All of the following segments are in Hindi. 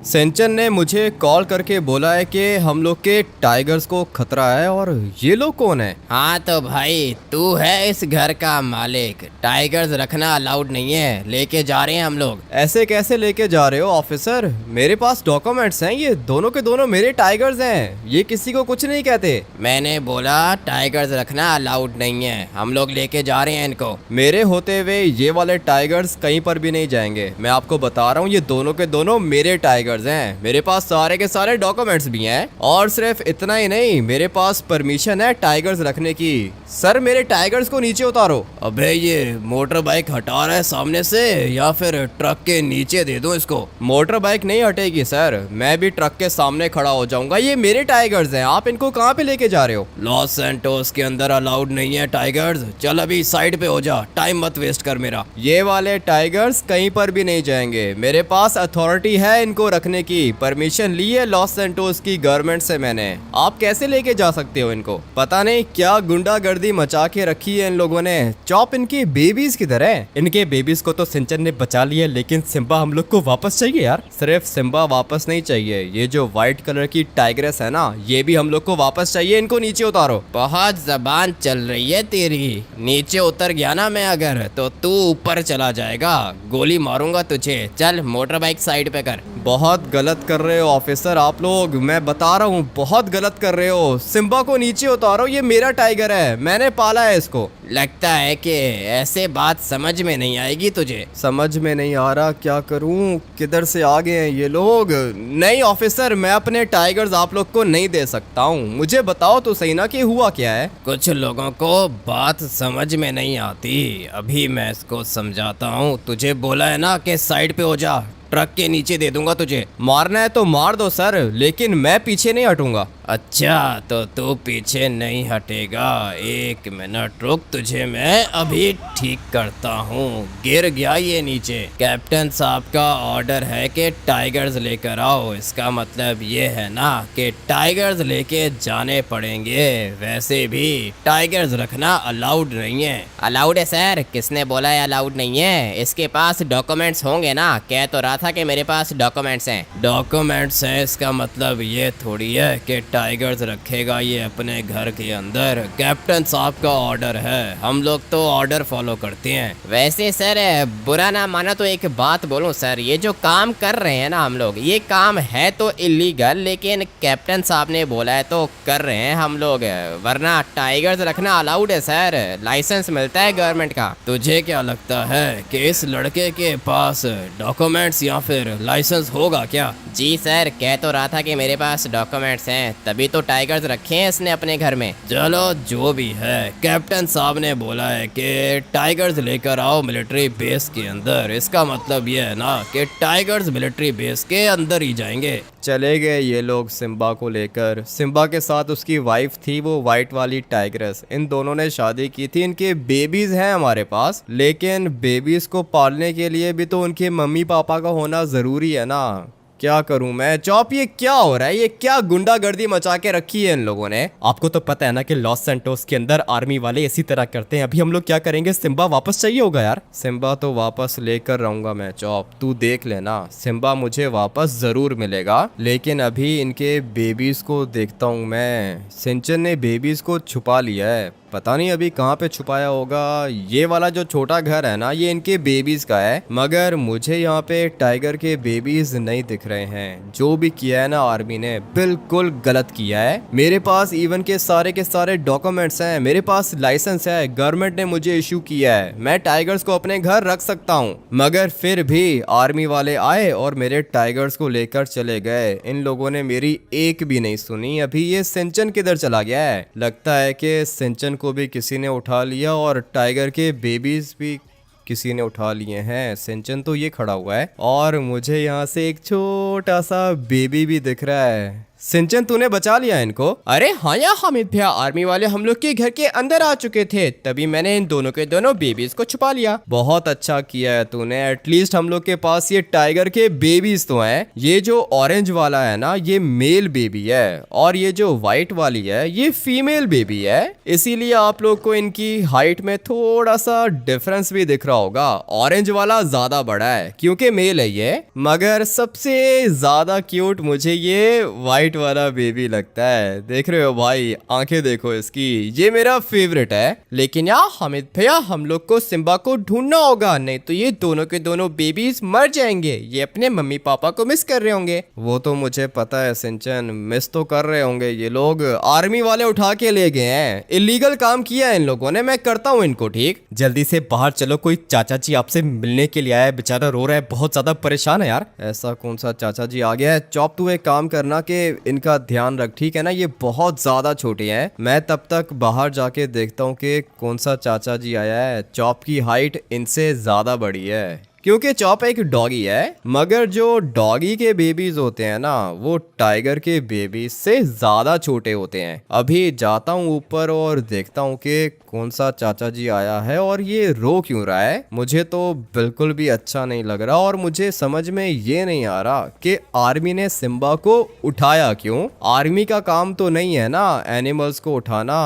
सेंचन ने मुझे कॉल करके बोला है कि हम लोग के टाइगर्स को खतरा है। और ये लोग कौन है? हाँ तो भाई तू है इस घर का मालिक। टाइगर्स रखना अलाउड नहीं है, लेके जा रहे हैं हम लोग। ऐसे कैसे लेके जा रहे हो ऑफिसर? मेरे पास डॉक्यूमेंट्स हैं, ये दोनों के दोनों मेरे टाइगर्स हैं। ये किसी को कुछ नहीं कहते। मैंने बोला टाइगर्स रखना अलाउड नहीं है, हम लोग लेके जा रहे हैं इनको। मेरे होते हुए ये वाले टाइगर्स कहीं पर भी नहीं जाएंगे। मैं आपको बता रहा हूँ, ये दोनों के दोनों मेरे टाइगर्स हैं। मेरे पास सारे के सारे डॉक्यूमेंट्स भी हैं। और सिर्फ इतना ही नहीं, मेरे पास परमिशन है टाइगर्स रखने की। सर मेरे टाइगर्स को नीचे उतारो। अबे ये मोटर बाइक हटा रहा है सामने से, या फिर ट्रक के नीचे दे दूं इसको? मोटर बाइक नहीं हटेगी सर, मैं भी ट्रक के सामने खड़ा हो जाऊंगा। ये मेरे टाइगर्स हैं, आप इनको कहाँ पे लेके जा रहे हो? लॉस सैंटोस के अंदर अलाउड नहीं है टाइगर्स। चल अभी साइड पे हो जा, टाइम मत वेस्ट कर मेरा। ये वाले टाइगर्स कहीं पर भी नहीं जाएंगे। मेरे पास अथॉरिटी है इनको रखने की। परमिशन ली है लॉस सैंटोस की गवर्नमेंट से मैंने। आप कैसे लेके जा सकते हो इनको? पता नहीं क्या गुंडागर्दी मचा के रखी है इन लोगों ने। चॉप, इनके बेबीज किधर है? इनके बेबीज को तो सिंचन ने बचा लिया, लेकिन सिम्बा हम लोग को वापस चाहिए यार। सिर्फ सिम्बा वापस नहीं चाहिए, ये जो व्हाइट कलर की टाइग्रेस है ना, ये भी हम लोग को वापस चाहिए। इनको नीचे उतारो। बहुत जबान चल रही है तेरी। नीचे उतर गया ना मैं अगर, तो तू ऊपर चला जाएगा। गोली मारूंगा तुझे। चल मोटर बाइक साइड पे कर। बहुत गलत कर रहे हो ऑफिसर आप लोग, मैं बता रहा हूँ बहुत गलत कर रहे हो। सिम्बा को नीचे उतारो, ये मेरा टाइगर है, मैंने पाला है इसको। लगता है कि ऐसे बात समझ में नहीं आएगी तुझे। समझ में नहीं आ रहा, क्या करूं? किधर से आ गए हैं ये लोग? नहीं ऑफिसर, मैं अपने टाइगर्स आप लोग को नहीं दे सकता हूं। मुझे बताओ तो सही ना कि हुआ क्या है। कुछ लोगों को बात समझ में नहीं आती, अभी मैं इसको समझाता हूँ। तुझे बोला है ना कि साइड पे हो जा, ट्रक के नीचे दे दूंगा तुझे। मारना है तो मार दो सर, लेकिन मैं पीछे नहीं हटूंगा। अच्छा तो तू पीछे नहीं हटेगा? एक मिनट रुक, तुझे मैं अभी ठीक करता हूँ। गिर गया ये नीचे। कैप्टन साहब का ऑर्डर है कि टाइगर्स लेकर आओ। इसका मतलब ये है ना कि टाइगर्स लेके जाने पड़ेंगे। वैसे भी टाइगर्स रखना अलाउड नहीं है। अलाउड है सर। किसने बोला है अलाउड नहीं है? इसके पास डॉक्यूमेंट्स होंगे ना। कह तो रहा था कि मेरे पास डॉक्यूमेंट्स हैं। डॉक्यूमेंट्स हैं, इसका मतलब ये थोड़ी है कि टाइगर्स रखेगा ये अपने घर के अंदर। कैप्टन साहब का ऑर्डर है, हम लोग तो ऑर्डर फॉलो करते हैं। वैसे सर बुरा ना माना तो एक बात बोलूं सर, ये जो काम कर रहे हैं ना हम लोग, ये काम है तो इलीगल, लेकिन कैप्टन साहब ने बोला है तो कर रहे हैं हम लोग। वरना टाइगर्स रखना अलाउड है सर, लाइसेंस मिलता है गवर्नमेंट का। तुझे क्या लगता है कि इस लड़के के पास डॉक्यूमेंट्स या फिर लाइसेंस होगा क्या? जी सर, कह तो रहा था कि मेरे पास डॉक्यूमेंट्स हैं, तभी तो टाइगर्स रखे हैं इसने अपने घर में। चलो जो भी है, कैप्टन साहब ने बोला है कि टाइगर्स लेकर आओ मिलिट्री बेस के अंदर। इसका मतलब ये है ना कि टाइगर्स मिलिट्री बेस के अंदर ही जाएंगे। चले गए ये लोग सिम्बा को लेकर। सिम्बा के साथ उसकी वाइफ थी, वो वाइट वाली टाइग्रेस। इन दोनों ने शादी की थी, इनके बेबीज हैं हमारे पास। लेकिन बेबीज को पालने के लिए भी तो उनके मम्मी पापा का होना ज़रूरी है ना। क्या करूं मैं? चॉप, ये क्या हो रहा है? ये क्या गुंडागर्दी मचा के रखी है इन लोगों ने? आपको तो पता है ना कि लॉस सैंटोस के अंदर आर्मी वाले इसी तरह करते हैं। अभी हम लोग क्या करेंगे? सिम्बा वापस चाहिए होगा यार। सिम्बा तो वापस लेकर रहूंगा मैं चॉप, तू देख लेना। सिम्बा मुझे वापस जरूर मिलेगा, लेकिन अभी इनके बेबीज को देखता हूँ मैं। सिंचन ने बेबीज को छुपा लिया है, पता नहीं अभी कहाँ पे छुपाया होगा। ये वाला जो छोटा घर है ना, ये इनके बेबीज का है, मगर मुझे यहाँ पे टाइगर के बेबीज नहीं दिख रहे हैं। जो भी किया है ना आर्मी ने, बिल्कुल गलत किया है। मेरे पास इवन के सारे डॉक्यूमेंट्स हैं, मेरे पास लाइसेंस है, गवर्नमेंट ने मुझे इशू किया है। मैं टाइगर्स को अपने घर रख सकता हूँ, मगर फिर भी आर्मी वाले आए और मेरे टाइगर्स को लेकर चले गए। इन लोगों ने मेरी एक भी नहीं सुनी। अभी ये सिंचन किधर चला गया है? लगता है कि सिंचन को भी किसी ने उठा लिया और टाइगर के बेबीज भी किसी ने उठा लिए हैं। सिंचन तो ये खड़ा हुआ है और मुझे यहाँ से एक छोटा सा बेबी भी दिख रहा है। सिंचन तूने बचा लिया इनको? अरे हाँ या हामिद भैया, आर्मी वाले हम लोग के घर के अंदर आ चुके थे, तभी मैंने इन दोनों के दोनों बेबीज को छुपा लिया। बहुत अच्छा किया है तूने। एटलीस्ट हम लोग के पास ये टाइगर के बेबीज तो हैं। ये जो ऑरेंज वाला है ना, ये मेल बेबी है, और ये जो व्हाइट वाली है ये फीमेल बेबी है। इसीलिए आप लोग को इनकी हाइट में थोड़ा सा डिफरेंस भी दिख रहा होगा। ऑरेंज वाला ज्यादा बड़ा है क्योंकि मेल है ये, मगर सबसे ज्यादा क्यूट मुझे ये व्हाइट वाला बेबी लगता है। देख रहे हो भाई, आंखें देखो इसकी, ये मेरा फेवरेट है। लेकिन यार हामिद भैया, हम लोग को सिम्बा को ढूंढना होगा, नहीं तो ये दोनों के दोनों बेबीज मर जाएंगे। ये अपने मम्मी पापा को मिस कर रहे होंगे। वो तो मुझे पता है सिंचन, मिस तो कर रहे होंगे ये लोग। आर्मी वाले उठा के ले गए हैं, इलीगल काम किया है इन लोगों ने। मैं करता हूँ इनको ठीक। जल्दी से बाहर चलो, कोई चाचा जी आपसे मिलने के लिए आया है, बेचारा रो रहा है, बहुत ज्यादा परेशान है यार। ऐसा कौन सा चाचा जी आ गया है? चॉप तू एक काम करना कि इनका ध्यान रख, ठीक है ना? ये बहुत ज्यादा छोटे हैं। मैं तब तक बाहर जाके देखता हूँ कि कौन सा चाचा जी आया है। चॉप की हाइट इनसे ज्यादा बड़ी है क्योंकि चॉप एक डॉगी है, मगर जो डॉगी के बेबीज होते हैं ना, वो टाइगर के बेबीज से ज्यादा छोटे होते हैं। अभी जाता हूँ ऊपर और देखता हूँ कि कौन सा चाचा जी आया है और ये रो क्यों रहा है। मुझे तो बिल्कुल भी अच्छा नहीं लग रहा, और मुझे समझ में ये नहीं आ रहा कि आर्मी ने सिम्बा को उठाया क्यों। आर्मी का काम तो नहीं है ना एनिमल्स को उठाना।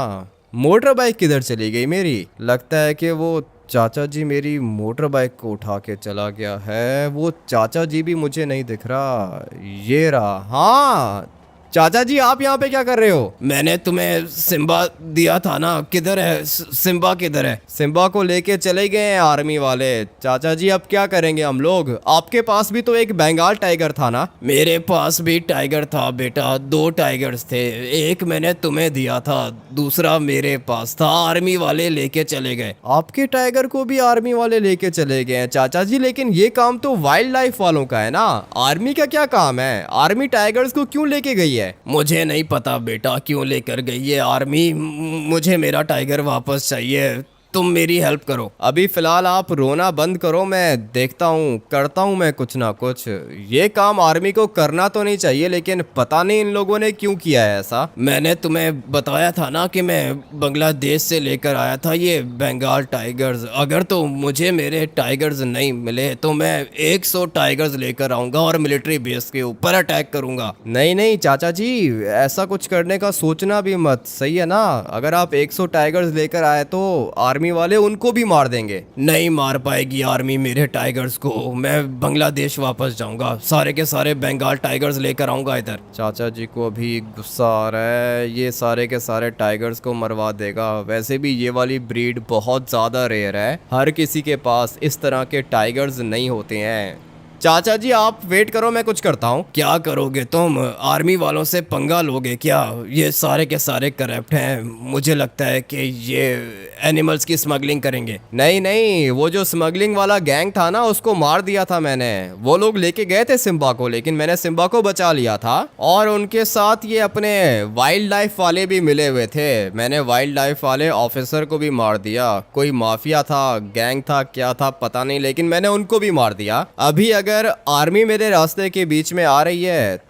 मोटर बाइक किधर चली गई मेरी? लगता है कि वो चाचा जी मेरी मोटर बाइक को उठा के चला गया है। वो चाचा जी भी मुझे नहीं दिख रहा। ये रहा। हाँ चाचा जी, आप यहाँ पे क्या कर रहे हो? मैंने तुम्हें सिम्बा दिया था ना, किधर है सिम्बा, किधर है? सिम्बा को लेके चले गए हैं आर्मी वाले। चाचा जी अब क्या करेंगे हम लोग? आपके पास भी तो एक बंगाल टाइगर था ना? मेरे पास भी टाइगर था बेटा, 2 टाइगर्स थे। एक मैंने तुम्हें दिया था, दूसरा मेरे पास था, आर्मी वाले लेके चले गए। आपके टाइगर को भी आर्मी वाले लेके चले गए हैं चाचा जी, लेकिन ये काम तो वाइल्ड लाइफ वालों का है ना। आर्मी का क्या काम है? आर्मी टाइगर्स को क्यों लेके गई है? मुझे नहीं पता बेटा क्यों लेकर गई है आर्मी। मुझे मेरा टाइगर वापस चाहिए, तुम मेरी हेल्प करो। अभी फिलहाल आप रोना बंद करो, मैं देखता हूँ, करता हूँ मैं कुछ ना कुछ। ये काम आर्मी को करना तो नहीं चाहिए, लेकिन पता नहीं इन लोगों ने क्यों किया है ऐसा। मैंने तुम्हें बताया था ना कि मैं बांग्लादेश से लेकर आया था ये बंगाल टाइगर्स। अगर तो मुझे मेरे टाइगर्स नहीं मिले तो मैं 100 टाइगर्स लेकर आऊंगा और मिलिट्री बेस के ऊपर अटैक करूंगा। नहीं नहीं चाचा जी, ऐसा कुछ करने का सोचना भी मत, सही है ना? अगर आप 100 टाइगर्स लेकर आए तो आर्मी वाले उनको भी मार देंगे। नहीं मार पाएगी आर्मी मेरे टाइगर्स को। मैं बांग्लादेश वापस जाऊंगा, सारे के सारे बंगाल टाइगर्स लेकर आऊंगा इधर। चाचा जी को अभी गुस्सा आ रहा है, ये सारे के सारे टाइगर्स को मरवा देगा। वैसे भी ये वाली ब्रीड बहुत ज्यादा रेयर है, हर किसी के पास इस तरह के टाइगर्स नहीं होते हैं। चाचा जी आप वेट करो, मैं कुछ करता हूँ। क्या करोगे तुम? आर्मी वालों से पंगा लोगे क्या? ये सारे के सारे करप्ट हैं, मुझे लगता है कि ये एनिमल्स की स्मगलिंग करेंगे। नहीं नहीं, वो जो स्मगलिंग वाला गैंग था ना, उसको मार दिया था मैंने। वो लोग लेके गए थे सिम्बा को, लेकिन मैंने सिम्बा को बचा लिया था। और उनके साथ ये अपने वाइल्ड लाइफ वाले भी मिले हुए थे। मैंने वाइल्ड लाइफ वाले ऑफिसर को भी मार दिया। कोई माफिया था, गैंग था, क्या था पता नहीं, लेकिन मैंने उनको भी मार दिया। अभी अगर आर्मी मेरे रास्ते के बीच में आ रही है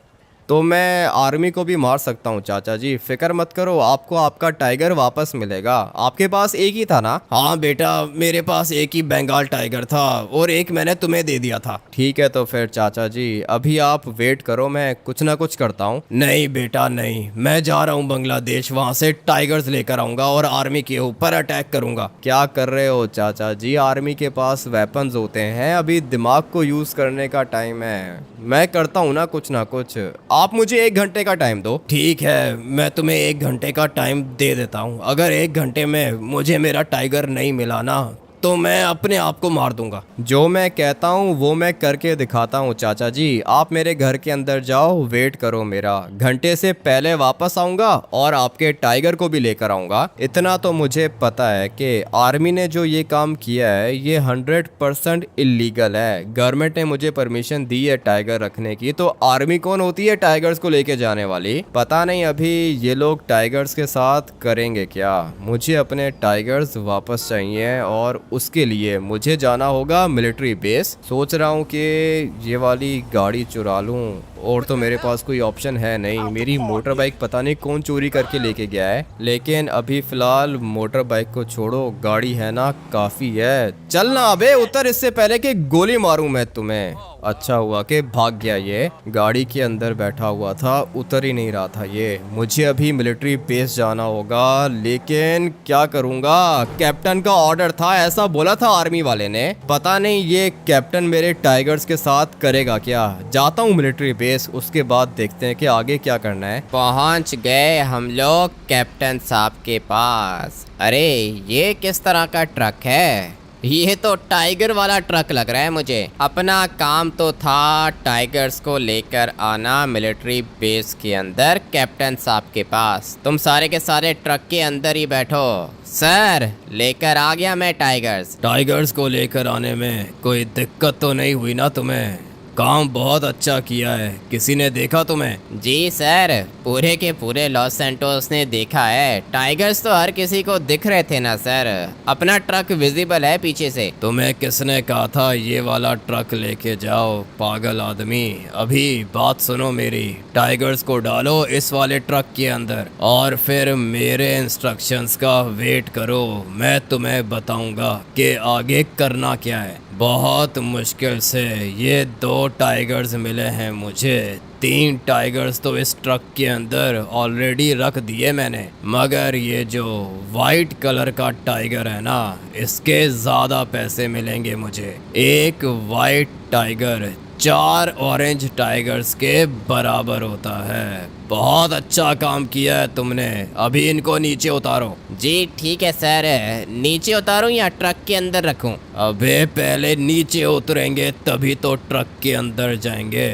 तो मैं आर्मी को भी मार सकता हूँ। चाचा जी फिक्र मत करो, आपको आपका टाइगर वापस मिलेगा। आपके पास एक ही था ना? हाँ बेटा, मेरे पास एक ही बंगाल टाइगर था और एक मैंने तुम्हें दे दिया था। ठीक है तो फिर चाचा जी अभी आप वेट करो, मैं कुछ ना कुछ करता हूँ। नहीं बेटा नहीं, मैं जा रहा हूँ बांग्लादेश, वहाँ से टाइगर्स लेकर आऊंगा और आर्मी के ऊपर अटैक करूंगा। क्या कर रहे हो चाचा जी? आर्मी के पास वेपन्स होते हैं, अभी दिमाग को यूज करने का टाइम है। मैं करता हूँ ना कुछ। आप मुझे 1 घंटे का टाइम दो। ठीक है, मैं तुम्हें 1 घंटे का टाइम दे देता हूँ। अगर 1 घंटे में मुझे मेरा टाइगर नहीं मिला ना तो मैं अपने आप को मार दूंगा। जो मैं कहता हूँ वो मैं करके दिखाता हूँ चाचा जी। आप मेरे घर के अंदर जाओ, वेट करो मेरा। घंटे से पहले वापस आऊंगा और आपके टाइगर को भी लेकर आऊंगा। इतना तो मुझे पता है कि आर्मी ने जो ये काम किया है ये 100% इलीगल है। गवर्नमेंट ने मुझे परमिशन दी है टाइगर रखने की, तो आर्मी कौन होती है टाइगर्स को लेके जाने वाली? पता नहीं अभी ये लोग टाइगर्स के साथ करेंगे क्या। मुझे अपने टाइगर्स वापस चाहिए और उसके लिए मुझे जाना होगा मिलिट्री बेस। सोच रहा हूँ कि ये वाली गाड़ी चुरा लूँ, और तो मेरे पास कोई ऑप्शन है नहीं। मेरी मोटर बाइक पता नहीं कौन चोरी करके लेके गया है, लेकिन अभी फिलहाल मोटर बाइक को छोड़ो, गाड़ी है ना काफ़ी है। चलना अबे उतर, इससे पहले कि गोली मारूं मैं तुम्हें। अच्छा हुआ कि भाग गया, ये गाड़ी के अंदर बैठा हुआ था, उतर ही नहीं रहा था ये। मुझे अभी मिलिट्री बेस जाना होगा, लेकिन क्या करूँगा? कैप्टन का ऑर्डर था, ऐसा बोला था आर्मी वाले ने। पता नहीं ये कैप्टन मेरे टाइगर्स के साथ करेगा क्या। जाता हूँ मिलिट्री बेस, उसके बाद देखते हैं कि आगे क्या करना है। पहुंच गए हम लोग कैप्टन साहब के पास। अरे ये किस तरह का ट्रक है? ये तो टाइगर वाला ट्रक लग रहा है मुझे। अपना काम तो था टाइगर्स को लेकर आना मिलिट्री बेस के अंदर कैप्टन साहब के पास। तुम सारे के सारे ट्रक के अंदर ही बैठो। सर लेकर आ गया मैं टाइगर्स। टाइगर्स को लेकर आने में कोई दिक्कत तो नहीं हुई ना तुम्हें? काम बहुत अच्छा किया है, किसी ने देखा तुम्हें? जी सर, पूरे के पूरे लॉस सैंटोस ने देखा है। टाइगर्स तो हर किसी को दिख रहे थे ना सर, अपना ट्रक विजिबल है पीछे से। तुम्हें किसने कहा था ये वाला ट्रक लेके जाओ, पागल आदमी? अभी बात सुनो मेरी, टाइगर्स को डालो इस वाले ट्रक के अंदर और फिर मेरे इंस्ट्रक्शंस का वेट करो। मैं तुम्हें बताऊंगा कि आगे करना क्या है। बहुत मुश्किल से ये 2 टाइगर्स मिले हैं मुझे। 3 टाइगर्स तो इस ट्रक के अंदर ऑलरेडी रख दिए मैंने, मगर ये जो वाइट कलर का टाइगर है ना, इसके ज़्यादा पैसे मिलेंगे मुझे। एक वाइट टाइगर 4 ऑरेंज टाइगर्स के बराबर होता है। बहुत अच्छा काम किया है तुमने। अभी इनको नीचे उतारो। जी ठीक है सर, नीचे उतारूं या ट्रक के अंदर रखूं? अबे पहले नीचे उतरेंगे तभी तो ट्रक के अंदर जाएंगे।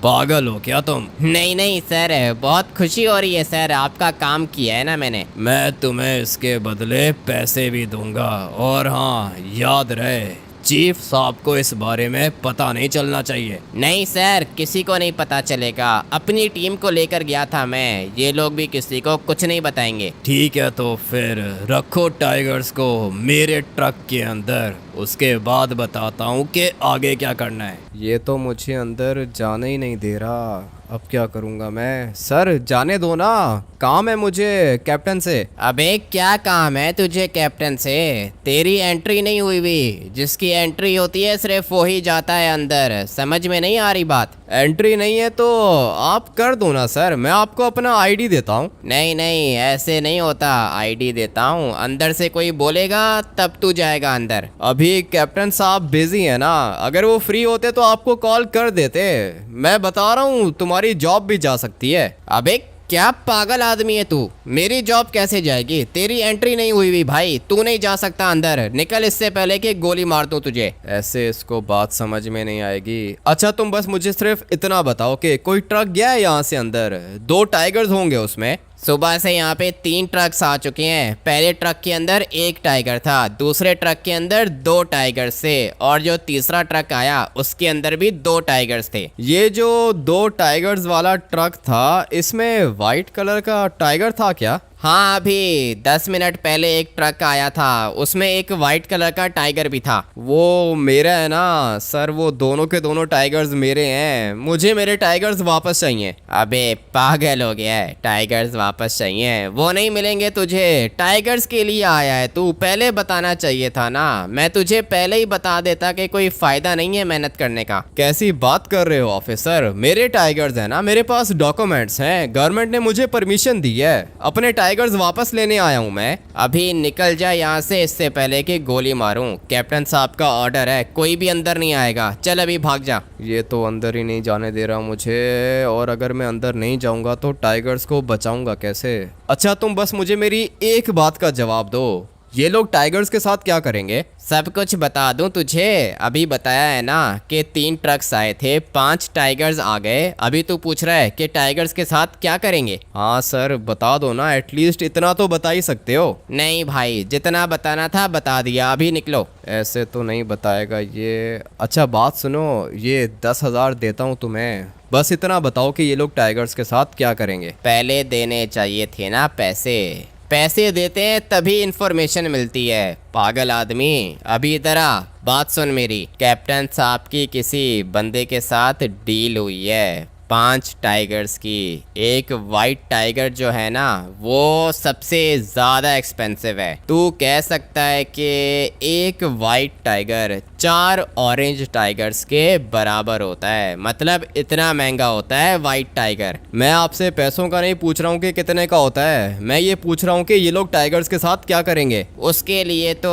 पागल हो क्या तुम? नहीं नहीं सर, बहुत खुशी हो रही है सर, आपका काम किया है ना मैंने। मैं तुम्हें इसके बदले पैसे भी दूंगा। और हाँ, याद रहे चीफ साहब को इस बारे में पता नहीं चलना चाहिए। नहीं सर, किसी को नहीं पता चलेगा। अपनी टीम को लेकर गया था मैं, ये लोग भी किसी को कुछ नहीं बताएंगे। ठीक है तो फिर रखो टाइगर्स को मेरे ट्रक के अंदर, उसके बाद बताता हूँ कि आगे क्या करना है। ये तो मुझे अंदर जाने ही नहीं दे रहा, अब क्या करूँगा मैं? सर जाने दो ना, काम है मुझे कैप्टन से। अबे क्या काम है तुझे कैप्टन से? तेरी एंट्री नहीं हुई भी, जिसकी एंट्री होती है सिर्फ वो ही जाता है अंदर। समझ में नहीं आ रही बात? एंट्री नहीं है तो आप कर दो ना सर, मैं आपको अपना आईडी देता हूँ। नहीं नहीं, ऐसे नहीं होता। आईडी देता हूँ, अंदर से कोई बोलेगा तब तू जाएगा अंदर। अभी कैप्टन साहब बिजी है ना, अगर वो फ्री होते तो आपको कॉल कर देते। मैं बता रहा हूँ तुम्हारी जॉब भी जा सकती है। अबे क्या पागल आदमी है तू? मेरी जॉब कैसे जाएगी? तेरी एंट्री नहीं हुई भी भाई, तू नहीं जा सकता अंदर। निकल इससे पहले कि गोली मार दूं तुझे। ऐसे इसको बात समझ में नहीं आएगी। अच्छा तुम बस मुझे सिर्फ इतना बताओ कि कोई ट्रक गया है यहाँ से अंदर? 2 टाइगर्स होंगे उसमें। सुबह से यहाँ पे 3 ट्रक्स आ चुके हैं। पहले ट्रक के अंदर 1 टाइगर था, दूसरे ट्रक के अंदर 2 टाइगर्स थे, और जो तीसरा ट्रक आया उसके अंदर भी 2 टाइगर्स थे। ये जो 2 टाइगर्स वाला ट्रक था, इसमें वाइट कलर का टाइगर था क्या? हाँ, अभी 10 मिनट पहले एक ट्रक आया था, उसमें एक वाइट कलर का टाइगर भी था। वो मेरा है ना सर, वो दोनों के दोनों टाइगर्स मेरे हैं। मुझे मेरे टाइगर्स वापस चाहिए। अबे पागल हो गया है? टाइगर्स वापस चाहिए? वो नहीं मिलेंगे तुझे। टाइगर्स के लिए आया है तू, पहले बताना चाहिए था ना। मैं तुझे पहले ही बता देता कि कोई फायदा नहीं है मेहनत करने का। कैसी बात कर रहे हो ऑफिसर? मेरे टाइगर्स है ना, मेरे पास डॉक्यूमेंट्स हैं, गवर्नमेंट ने मुझे परमिशन दी है। अपने टाइगर्स वापस लेने आया हूँ मैं। अभी निकल जा यहाँ से, इससे पहले कि गोली मारूं। कैप्टन साहब का ऑर्डर है, कोई भी अंदर नहीं आएगा। चल अभी भाग जा। ये तो अंदर ही नहीं जाने दे रहा मुझे, और अगर मैं अंदर नहीं जाऊंगा तो टाइगर्स को बचाऊंगा कैसे? अच्छा तुम बस मुझे मेरी एक बात का जवाब दो, ये लोग टाइगर्स के साथ क्या करेंगे? सब कुछ बता दूं तुझे। अभी बताया है ना कि 3 ट्रक्स आए थे, 5 टाइगर्स आ गए। अभी तू पूछ रहा है कि टाइगर्स के साथ क्या करेंगे? हाँ सर बता दो ना, एटलीस्ट इतना तो बता ही सकते हो। नहीं भाई, जितना बताना था बता दिया, अभी निकलो। ऐसे तो नहीं बताएगा ये। अच्छा बात सुनो, ये 10,000 देता हूँ तुम्हें, बस इतना बताओ कि ये लोग टाइगर्स के साथ क्या करेंगे। पहले देने चाहिए थे ना पैसे। पैसे देते हैं तभी इन्फॉर्मेशन मिलती है, पागल आदमी। अभी इधर आ, बात सुन मेरी। कैप्टन साहब की किसी बंदे के साथ डील हुई है 5 टाइगर्स की। एक वाइट टाइगर जो है ना वो सबसे ज़्यादा एक्सपेंसिव है। तू कह सकता है कि एक वाइट टाइगर 4 ऑरेंज टाइगर्स के बराबर होता है, मतलब इतना महंगा होता है वाइट टाइगर। मैं आपसे पैसों का नहीं पूछ रहा हूँ कि कितने का होता है, मैं ये पूछ रहा हूँ कि ये लोग टाइगर्स के साथ क्या करेंगे। उसके लिए तो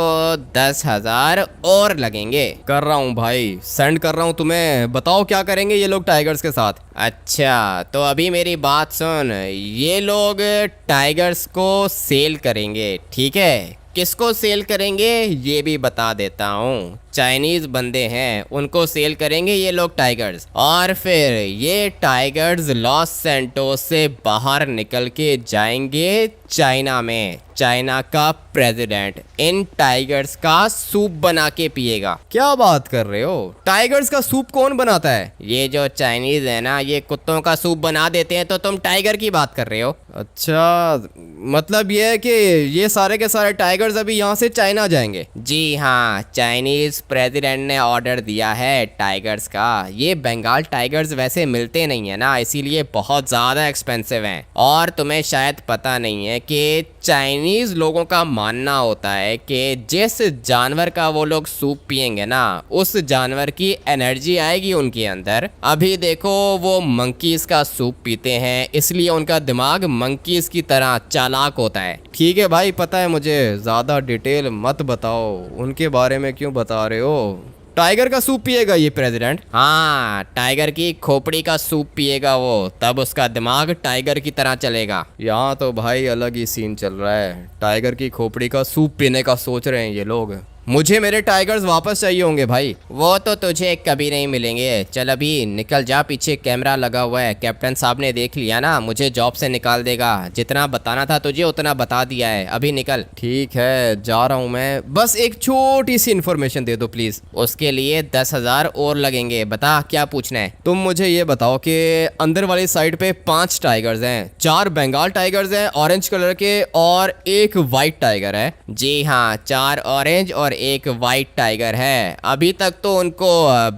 10,000 और लगेंगे। कर रहा हूँ भाई, सेंड कर रहा हूँ तुम्हें, बताओ क्या करेंगे ये लोग टाइगर्स के साथ। अच्छा तो अभी मेरी बात सुन, ये लोग टाइगर्स को सेल करेंगे, ठीक है। किसको सेल करेंगे ये भी बता देता हूँ। चाइनीज बंदे हैं उनको सेल करेंगे ये लोग टाइगर्स, और फिर ये टाइगर्स लॉस सैंटोस से बाहर निकल के जाएंगे चाइना में। चाइना का प्रेसिडेंट इन टाइगर्स का सूप बना के पिएगा। क्या बात कर रहे हो, टाइगर्स का सूप कौन बनाता है? ये जो चाइनीज है ना ये कुत्तों का सूप बना देते हैं, तो तुम टाइगर की बात कर रहे हो। अच्छा, मतलब ये है कि ये सारे के सारे टाइगर्स अभी यहाँ से चाइना जाएंगे। जी हाँ, चाइनीज प्रेसिडेंट ने ऑर्डर दिया है टाइगर्स का। ये बंगाल टाइगर्स वैसे मिलते नहीं है ना, इसीलिए बहुत ज़्यादा एक्सपेंसिव हैं। और तुम्हें शायद पता नहीं है कि चाइनीज लोगों का मानना होता है कि जिस जानवर का वो लोग सूप पिएंगे ना उस जानवर की एनर्जी आएगी उनके अंदर। अभी देखो वो मंकीज का सूप पीते हैं, इसलिए उनका दिमाग मंकीज की तरह चालाक होता है। ठीक है भाई, पता है मुझे, ज़्यादा डिटेल मत बताओ, उनके बारे में क्यों बता रहे हो। टाइगर का सूप पिएगा ये प्रेसिडेंट? हाँ, टाइगर की खोपड़ी का सूप पिएगा वो, तब उसका दिमाग टाइगर की तरह चलेगा। यहाँ तो भाई अलग ही सीन चल रहा है, टाइगर की खोपड़ी का सूप पीने का सोच रहे हैं ये लोग। मुझे मेरे टाइगर्स वापस चाहिए होंगे भाई। वो तो तुझे कभी नहीं मिलेंगे। चल अभी निकल जा, पीछे कैमरा लगा हुआ है। कैप्टन साहब ने देख लिया ना, मुझे जॉब से निकाल देगा। जितना बताना था तुझे उतना बता दिया है, अभी निकल। ठीक है, जा रहा हूँ मैं, बस एक छोटी सी इन्फॉर्मेशन दे दो प्लीज़। उसके लिए 10,000 और लगेंगे। बता क्या पूछना है। तुम मुझे ये बताओ कि अंदर वाली साइड पे 5 टाइगर्स हैं, 4 बंगाल टाइगर्स हैं ऑरेंज कलर के, और एक वाइट टाइगर है। जी हाँ, 4 ऑरेंज और एक वाइट टाइगर है। अभी तक तो उनको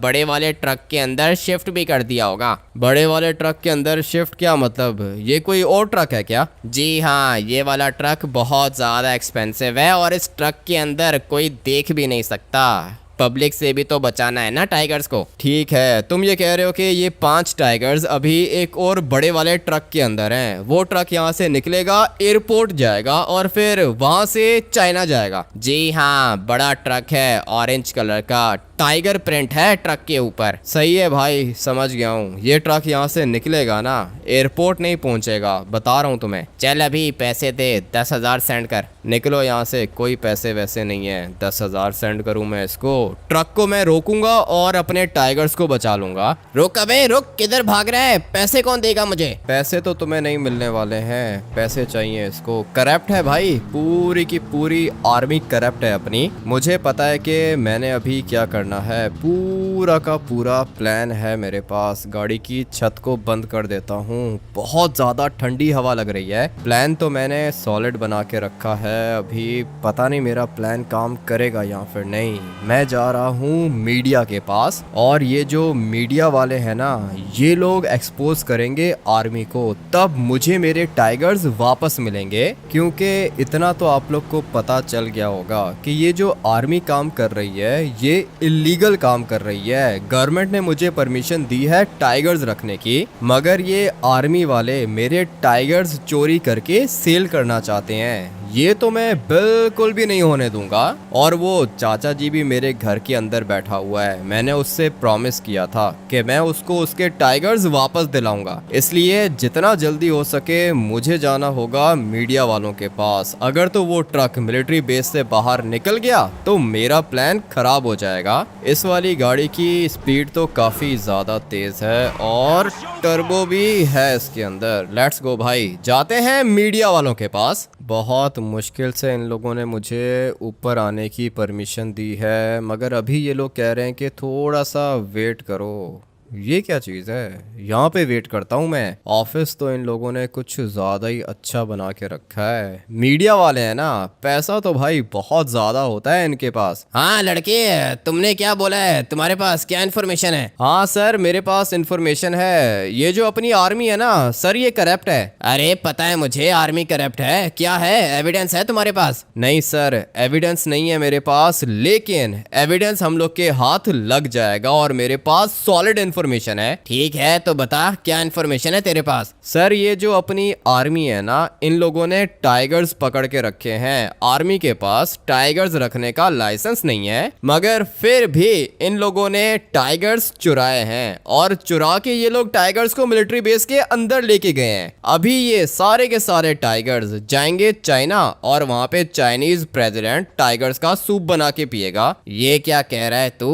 बड़े वाले ट्रक के अंदर शिफ्ट भी कर दिया होगा। बड़े वाले ट्रक के अंदर शिफ्ट क्या मतलब, ये कोई और ट्रक है क्या? जी हाँ, ये वाला ट्रक बहुत ज़्यादा एक्सपेंसिव है और इस ट्रक के अंदर कोई देख भी नहीं सकता। पब्लिक से भी तो बचाना है ना टाइगर्स को। ठीक है, तुम ये कह रहे हो कि ये 5 टाइगर्स अभी एक और बड़े वाले ट्रक के अंदर हैं। वो ट्रक यहाँ से निकलेगा, एयरपोर्ट जाएगा और फिर वहाँ से चाइना जाएगा। जी हाँ, बड़ा ट्रक है ऑरेंज कलर का, टाइगर प्रिंट है ट्रक के ऊपर। सही है भाई, समझ गया हूँ। ये ट्रक यहाँ से निकलेगा ना, एयरपोर्ट नहीं पहुँचेगा, बता रहा हूँ तुम्हें। चल अभी पैसे दे, 10,000 सेंड कर। निकलो यहाँ से, कोई पैसे वैसे नहीं है। 10,000 सेंड करूँ मैं इसको? ट्रक को मैं रोकूंगा और अपने टाइगर्स को बचा लूंगा। रुक अबे रुक, किधर भाग रहा है? पैसे कौन देगा मुझे? पैसे तो तुम्हें नहीं मिलने वाले हैं, पैसे चाहिए इसको। करप्ट है भाई, पूरी की पूरी आर्मी करप्ट है अपनी। मुझे पता है कि मैंने अभी क्या करना है, पूरा का पूरा प्लान है मेरे पास। गाड़ी की छत को बंद कर देता हूँ, बहुत ज़्यादा ठंडी हवा लग रही है। प्लान तो मैंने सॉलिड बना के रखा है, अभी पता नहीं मेरा प्लान काम करेगा या फिर नहीं। मैं जा रहा हूँ मीडिया के पास, और ये जो मीडिया वाले हैं ना, ये लोग एक्सपोज करेंगे आर्मी को, तब मुझे मेरे टाइगर्स वापस मिलेंगे। क्योंकि इतना तो आप लोग को पता चल गया होगा कि ये जो आर्मी काम कर रही है ये इलीगल काम कर रही है। गवर्नमेंट ने मुझे परमिशन दी है टाइगर्स रखने की, मगर ये आर्मी वाले मेरे टाइगर्स चोरी करके सेल करना चाहते हैं। ये तो मैं बिल्कुल भी नहीं होने दूंगा। और वो चाचा जी भी मेरे घर के अंदर बैठा हुआ है, मैंने उससे प्रॉमिस किया था कि मैं उसको उसके टाइगर्स वापस दिलाऊंगा। इसलिए जितना जल्दी हो सके मुझे जाना होगा मीडिया वालों के पास। अगर तो वो ट्रक मिलिट्री बेस से बाहर निकल गया तो मेरा प्लान खराब हो जाएगा। इस वाली गाड़ी की स्पीड तो काफी ज्यादा तेज है और टर्बो भी है इसके अंदर। लेट्स गो भाई, जाते हैं मीडिया वालों के पास। बहुत मुश्किल से इन लोगों ने मुझे ऊपर आने की परमिशन दी है, मगर अभी ये लोग कह रहे हैं कि थोड़ा सा वेट करो। ये क्या चीज़ है? यहाँ पे वेट करता हूँ मैं। ऑफिस तो इन लोगों ने कुछ ज़्यादा ही अच्छा बना के रखा है। मीडिया वाले हैं ना, पैसा तो भाई बहुत ज़्यादा होता है इनके पास। हाँ लड़के, तुमने क्या बोला है? तुम्हारे पास क्या इन्फॉर्मेशन है? हाँ सर, मेरे पास इन्फॉर्मेशन है। ये जो अपनी आर्मी है ना सर, ये करप्ट है। अरे पता है मुझे, आर्मी करप्ट है। क्या है, एविडेंस है तुम्हारे पास? नहीं सर, एविडेंस नहीं है मेरे पास, लेकिन एविडेंस हम लोग के हाथ लग जाएगा और मेरे पास सॉलिड इन्फॉर्मेशन है। ठीक है, तो बता क्या इन्फॉर्मेशन है तेरे पास? सर, ये जो अपनी आर्मी है ना, इन लोगों ने टाइगर्स पकड़ के रखे हैं। आर्मी के पास टाइगर्स रखने का लाइसेंस नहीं है, मगर फिर भी इन लोगों ने टाइगर्स चुराए हैं और चुरा के ये लोग टाइगर्स को मिलिट्री बेस के अंदर लेके गए हैं। अभी ये सारे के सारे टाइगर्स जाएंगे चाइना और वहां पे चाइनीज प्रेसिडेंट टाइगर्स का सूप बना के पिएगा। ये क्या कह रहा है तू?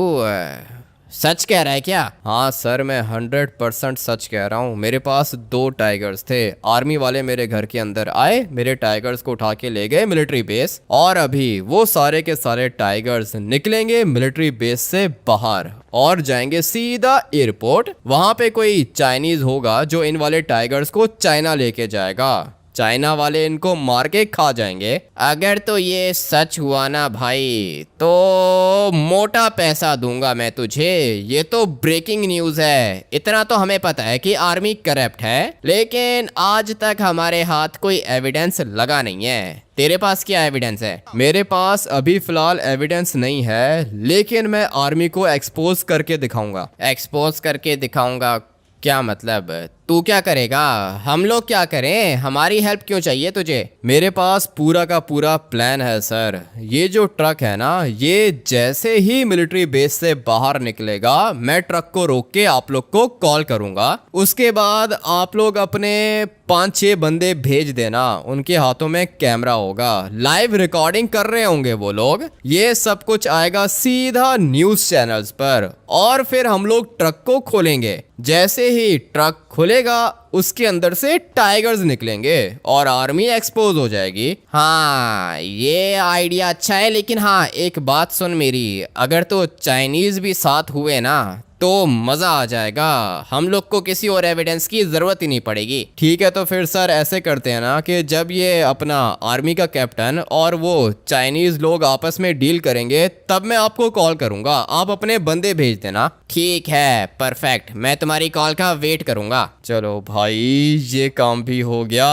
सच कह रहा है क्या? हाँ सर, मैं 100% सच कह रहा हूँ। मेरे पास 2 टाइगर्स थे। आर्मी वाले मेरे घर के अंदर आए, मेरे टाइगर्स को उठा के ले गए मिलिट्री बेस, और अभी वो सारे के सारे टाइगर्स निकलेंगे मिलिट्री बेस से बाहर और जाएंगे सीधा एयरपोर्ट। वहां पे कोई चाइनीज होगा जो इन वाले टाइगर्स को चाइना लेके जाएगा। चाइना वाले इनको मार के खा जाएंगे। अगर तो ये सच हुआ ना भाई, तो मोटा पैसा दूंगा मैं तुझे। ये तो ब्रेकिंग न्यूज़ है। इतना तो हमें पता है कि आर्मी करप्ट है, लेकिन आज तक हमारे हाथ कोई एविडेंस लगा नहीं है। तेरे पास क्या एविडेंस है? मेरे पास अभी फिलहाल एविडेंस नहीं है, लेकिन मैं आर्मी को एक्सपोज करके दिखाऊंगा। एक्सपोज करके दिखाऊंगा? क्या मतलब? तू क्या करेगा? हम लोग क्या करें? हमारी हेल्प क्यों चाहिए तुझे? मेरे पास पूरा का पूरा प्लान है सर। ये जो ट्रक है ना, ये जैसे ही मिलिट्री बेस से बाहर निकलेगा, मैं ट्रक को रोक के आप लोग को कॉल करूंगा। उसके बाद आप लोग अपने 5-6 बंदे भेज देना। उनके हाथों में कैमरा होगा, लाइव रिकॉर्डिंग कर रहे होंगे वो लोग। ये सब कुछ आएगा सीधा न्यूज चैनल्स पर, और फिर हम लोग ट्रक को खोलेंगे। जैसे ही ट्रक खुलेगा, उसके अंदर से टाइगर्स निकलेंगे और आर्मी एक्सपोज हो जाएगी। हाँ, ये आइडिया अच्छा है, लेकिन हाँ एक बात सुन मेरी, अगर तो चाइनीज भी साथ हुए ना तो मजा आ जाएगा। हम लोग को किसी और एविडेंस की जरूरत ही नहीं पड़ेगी। ठीक है, तो फिर सर ऐसे करते हैं ना कि जब ये अपना आर्मी का कैप्टन और वो चाइनीज लोग आपस में डील करेंगे, तब मैं आपको कॉल करूंगा। आप अपने बंदे भेज देना। ठीक है, परफेक्ट। मैं तुम्हारी कॉल का वेट करूंगा। चलो भाई, ये काम भी हो गया।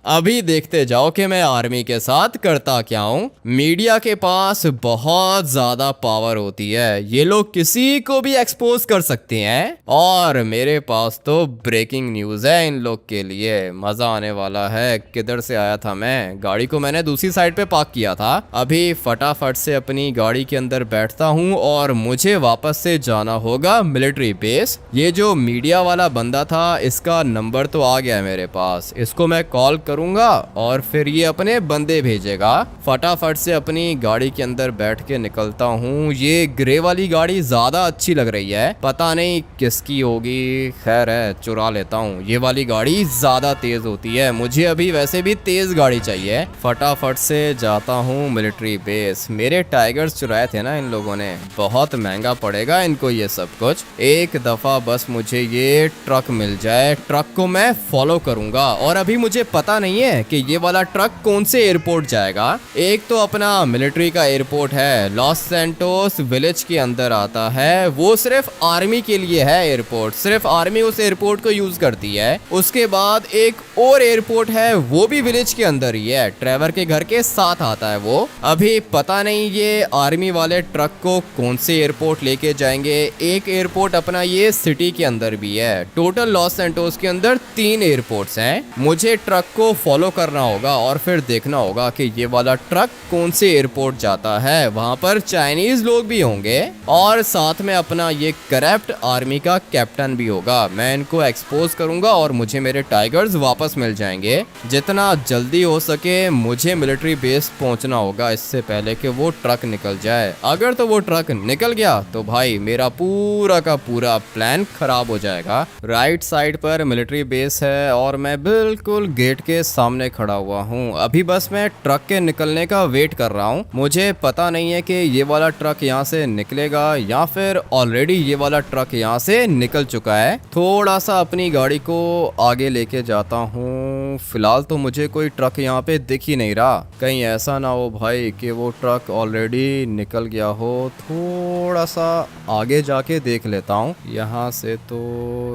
अभी देखते जाओ कि मैं आर्मी के साथ करता क्या हूँ। मीडिया के पास बहुत ज्यादा पावर होती है, ये लोग किसी को भी एक्सपोज कर सकते हैं, और मेरे पास तो ब्रेकिंग न्यूज है इन लोग के लिए। मजा आने वाला है। किधर से आया था मैं? गाड़ी को मैंने दूसरी साइड पे पार्क किया था। अभी फटाफट से अपनी गाड़ी के अंदर बैठता हूँ और मुझे वापस से जाना होगा मिलिट्री बेस। ये जो मीडिया वाला बंदा था, इसका नंबर तो आ गया है मेरे पास। इसको मैं कॉल करूंगा और फिर ये अपने बंदे भेजेगा। फटाफट से अपनी गाड़ी के अंदर बैठ के निकलता हूँ। ये ग्रे वाली गाड़ी ज्यादा अच्छी लग रही है, पता नहीं किसकी होगी। खैर है, चुरा लेता हूँ। ये वाली गाड़ी ज्यादा तेज होती है, मुझे अभी वैसे भी तेज गाड़ी चाहिए। फटाफट से जाता हूँ मिलिट्री बेस। मेरे टाइगर्स चुराए थे ना इन लोगों ने, बहुत महंगा पड़ेगा इनको ये सब कुछ। एक दफा बस मुझे ये ट्रक मिल जाए, ट्रक को मैं फॉलो करूंगा। और अभी मुझे पता नहीं है कि ये वाला ट्रक कौन से एयरपोर्ट जाएगा। एक तो अपना मिलिट्री का एयरपोर्ट है, लॉस सैंटोस विलेज के अंदर आता है। वो सिर्फ आर्मी के लिए है एयरपोर्ट, सिर्फ आर्मी उस एयरपोर्ट को यूज करती है। उसके बाद एक और एयरपोर्ट है, वो भी विलेज के अंदर ही है, ट्रेवर के घर के साथ आता है वो। अभी पता नहीं ये आर्मी वाले ट्रक को कौन से एयरपोर्ट लेके जाएंगे। एक एयरपोर्ट अपना ये सिटी के अंदर भी है। टोटल लॉस सैंटोस के अंदर 3 एयरपोर्ट्स हैं। मुझे ट्रक को फॉलो करना होगा और फिर देखना होगा कि ये वाला ट्रक कौन से एयरपोर्ट जाता है। वहां पर चाइनीज लोग भी होंगे और साथ में अपना ये करप्ट आर्मी का कैप्टन भी होगा। मैं इनको एक्सपोज करूंगा और मुझे मेरे टाइगर्स वापस मिल जाएंगे। जितना जल्दी हो सके मुझे मिलिट्री बेस पहुंचना होगा, इससे पहले कि वो ट्रक निकल जाए। अगर तो वो ट्रक निकल गया तो भाई मेरा पूरा का पूरा प्लान खराब हो जाएगा। राइट साइड पर मिलिट्री बेस है और मैं बिल्कुल गेट के सामने खड़ा हुआ हूँ। अभी बस मैं ट्रक के निकलने का वेट कर रहा हूँ। मुझे पता नहीं है कि ये वाला ट्रक यहाँ से निकलेगा या फिर ऑलरेडी ये वाला वाला ट्रक यहाँ से निकल चुका है। थोड़ा सा अपनी गाड़ी को आगे लेके जाता हूँ। फिलहाल तो मुझे कोई ट्रक यहाँ पे दिख ही नहीं रहा, कहीं ऐसा ना हो भाई कि वो ट्रक ऑलरेडी निकल गया हो। थोड़ा सा आगे जाके देख लेता हूँ। यहाँ से तो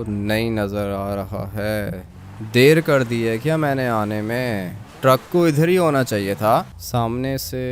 नहीं नज़र आ रहा है। देर कर दी है क्या मैंने आने में? ट्रक को इधर ही होना चाहिए था। सामने से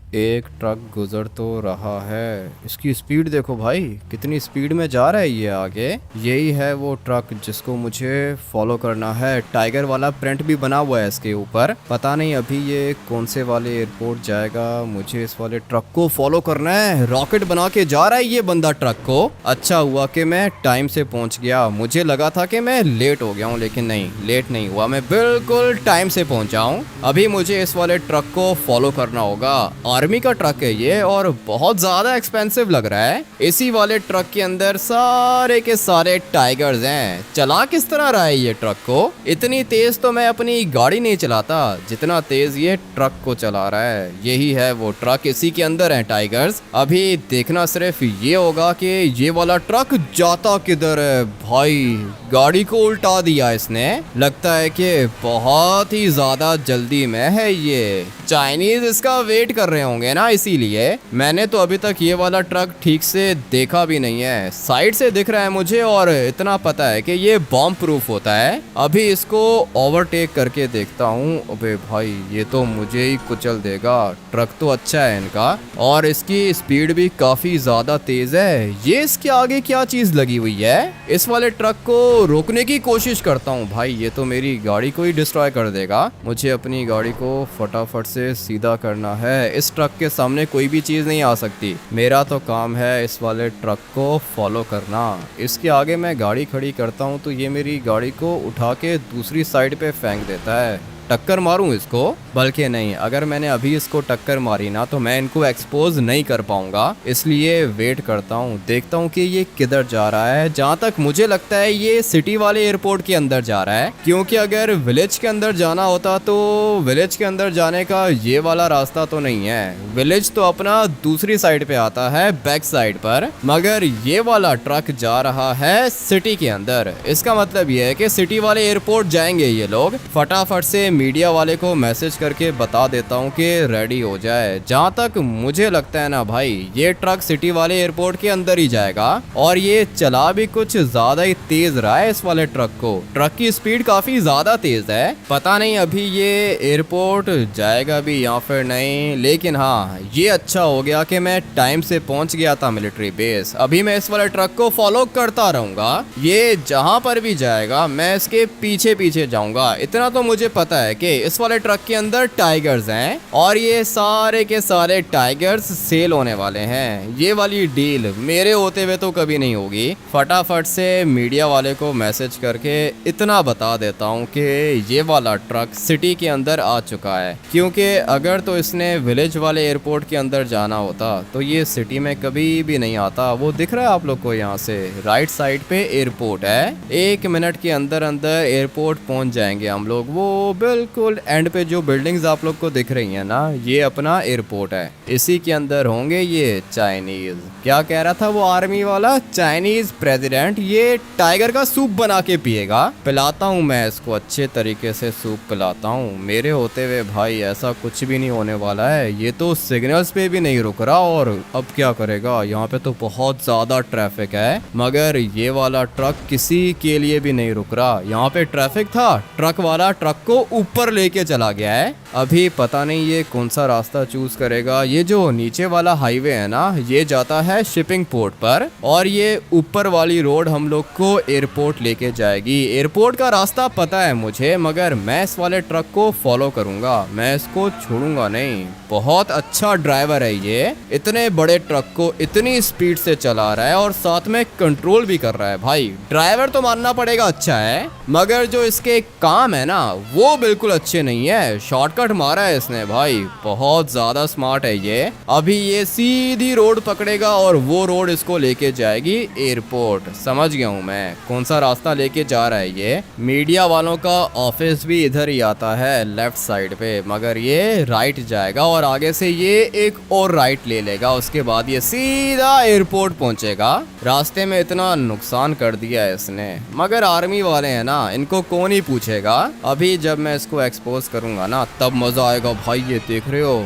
एक ट्रक गुजर तो रहा है। इसकी स्पीड देखो भाई, कितनी स्पीड में जा रहा है ये आगे। यही है वो ट्रक जिसको मुझे फॉलो करना है। टाइगर वाला प्रिंट भी बना हुआ है इसके ऊपर। पता नहीं अभी ये कौन से वाले एयरपोर्ट जाएगा। मुझे इस वाले ट्रक को फॉलो करना है। रॉकेट बना के जा रहा है ये बंदा ट्रक को। अच्छा हुआ कि मैं टाइम से पहुंच गया। मुझे लगा था कि मैं लेट हो गया हूँ, लेकिन नहीं, लेट नहीं हुआ। मैं बिल्कुल टाइम से पहुंचा हूँ। अभी मुझे इस वाले ट्रक को फॉलो करना होगा। आर्मी का ट्रक है ये और बहुत ज्यादा एक्सपेंसिव लग रहा है। इसी वाले ट्रक के अंदर सारे के सारे टाइगर्स हैं। चला किस तरह रहा है ये ट्रक को? इतनी तेज तो मैं अपनी गाड़ी नहीं चलाता जितना तेज ये ट्रक को चला रहा है। यही है वो ट्रक, इसी के अंदर है टाइगर्स। अभी देखना सिर्फ ये होगा कि ये वाला ट्रक जाता किधर है। भाई गाड़ी को उल्टा दिया इसने। लगता है कि बहुत ही ज्यादा जल्दी में है ये। चाइनीज इसका वेट कर रहे होंगे ना, इसीलिए। मैंने तो अभी तक ये वाला ट्रक ठीक से देखा भी नहीं है। साइड से दिख रहा है मुझे और इतना पता है कि ये बॉम्ब प्रूफ होता है। अभी इसको ओवरटेक करके देखता हूँ। अबे भाई ये तो मुझे ही कुचल देगा। ट्रक तो अच्छा है इनका और इसकी स्पीड भी काफी ज्यादा तेज है। ये इसके आगे क्या चीज लगी हुई है? इस वाले ट्रक को रोकने की कोशिश करता हूँ। भाई ये तो मेरी गाड़ी को ही डिस्ट्रॉय कर देगा। मुझे अपनी गाड़ी को फटाफट से सीधा करना है। इस ट्रक के सामने कोई भी चीज नहीं आ सकती। मेरा तो काम है इस वाले ट्रक को फॉलो करना। इसके आगे मैं गाड़ी खड़ी करता हूँ तो ये मेरी गाड़ी को उठा के दूसरी साइड पे फेंक देता है। टक्कर मारूं इसको? बल्कि नहीं, अगर मैंने अभी इसको टक्कर मारी ना तो मैं इनको एक्सपोज नहीं कर पाऊंगा। इसलिए वेट करता हूं, देखता हूं कि ये किधर जा रहा है। जहां तक मुझे लगता है ये सिटी वाले एयरपोर्ट के अंदर जा रहा है, क्योंकि अगर विलेज के अंदर जाना होता तो विलेज के अंदर जाने का ये वाला रास्ता तो नहीं है। विलेज तो अपना दूसरी साइड पे आता है, बैक साइड पर, मगर ये वाला ट्रक जा रहा है सिटी के अंदर। इसका मतलब ये है कि सिटी वाले एयरपोर्ट जाएंगे ये लोग। फटाफट से मीडिया वाले को मैसेज करके बता देता हूँ कि रेडी हो जाए। जहाँ तक मुझे लगता है ना भाई, ये ट्रक सिटी वाले एयरपोर्ट के अंदर ही जाएगा और ये चला भी कुछ ज्यादा ही तेज रहा है इस वाले ट्रक को। ट्रक की स्पीड काफी ज्यादा तेज है। पता नहीं अभी ये एयरपोर्ट जाएगा भी या फिर नहीं, लेकिन हाँ ये अच्छा हो गया कि मैं टाइम से पहुंच गया था मिलिट्री बेस। अभी मैं इस वाले ट्रक को फॉलो करता रहूंगा। ये जहाँ पर भी जाएगा मैं इसके पीछे पीछे जाऊंगा। इतना तो मुझे पता है कि इस वाले ट्रक के अंदर टाइगर्स हैं और ये सारे के सारे टाइगर्स सेल होने वाले हैं। ये वाली डील मेरे होते हुए तो कभी नहीं होगी। फटाफट से मीडिया वाले को मैसेज करके इतना बता देता हूँ कि ये वाला ट्रक सिटी के अंदर आ चुका है, क्योंकि अगर तो इसने विलेज वाले एयरपोर्ट के अंदर जाना होता तो ये सिटी में कभी भी नहीं आता। वो दिख रहा है आप लोग को, यहाँ से राइट साइड पे एयरपोर्ट है। 1 मिनट के अंदर अंदर एयरपोर्ट पहुंच जाएंगे हम लोग। वो बिल्कुल एंड पे जो बिल्डिंग्स आप लोग को दिख रही हैं ना, ये अपना एयरपोर्ट है। इसी के अंदर होंगे ये चाइनीज। क्या कह रहा था वो आर्मी वाला? चाइनीज प्रेसिडेंट ये टाइगर का सूप बना के पिएगा। पिलाता हूँ मैं इसको, अच्छे तरीके से सूप पिलाता हूँ। मेरे होते हुए भाई ऐसा कुछ भी नहीं होने वाला है। ये तो सिग्नल्स पे भी नहीं रुक रहा और अब क्या करेगा? यहाँ पे तो बहुत ज्यादा ट्रैफिक है, मगर ये वाला ट्रक किसी के लिए भी नहीं रुक रहा। यहाँ पे ट्रैफिक था, ट्रक वाला ट्रक को ऊपर लेके चला गया है। अभी पता नहीं ये कौन सा रास्ता चूज करेगा। ये जो नीचे वाला हाईवे है ना, ये जाता है शिपिंग पोर्ट पर और ये ऊपर वाली रोड हम लोग को एयरपोर्ट लेके जाएगी। एयरपोर्ट का रास्ता पता है मुझे, मगर मैं इस वाले ट्रक को फॉलो करूंगा, मैं इसको छोड़ूंगा नहीं। बहुत अच्छा ड्राइवर है ये, इतने बड़े ट्रक को इतनी स्पीड से चला रहा है और साथ में कंट्रोल भी कर रहा है। भाई ड्राइवर तो मानना पड़ेगा अच्छा है, मगर जो इसके काम है ना वो बिल्कुल अच्छे नहीं है। शॉर्टकट शॉर्टकट मारा है इसने भाई, बहुत ज्यादा स्मार्ट है ये। अभी ये सीधी रोड पकड़ेगा और वो रोड इसको लेके जाएगी एयरपोर्ट। समझ गया हूँ मैं कौन सा रास्ता लेके जा रहा है ये। मीडिया वालों का ऑफिस भी इधर ही आता है लेफ्ट साइड पे, मगर ये राइट जाएगा और आगे से ये एक और राइट ले लेगा। उसके बाद ये सीधा एयरपोर्ट पहुंचेगा। रास्ते में इतना नुकसान कर दिया है इसने, मगर आर्मी वाले हैं ना, इनको कौन ही पूछेगा। अभी जब मैं इसको एक्सपोज करूंगा ना तब मजा आएगा भाई। ये देख रहे हो,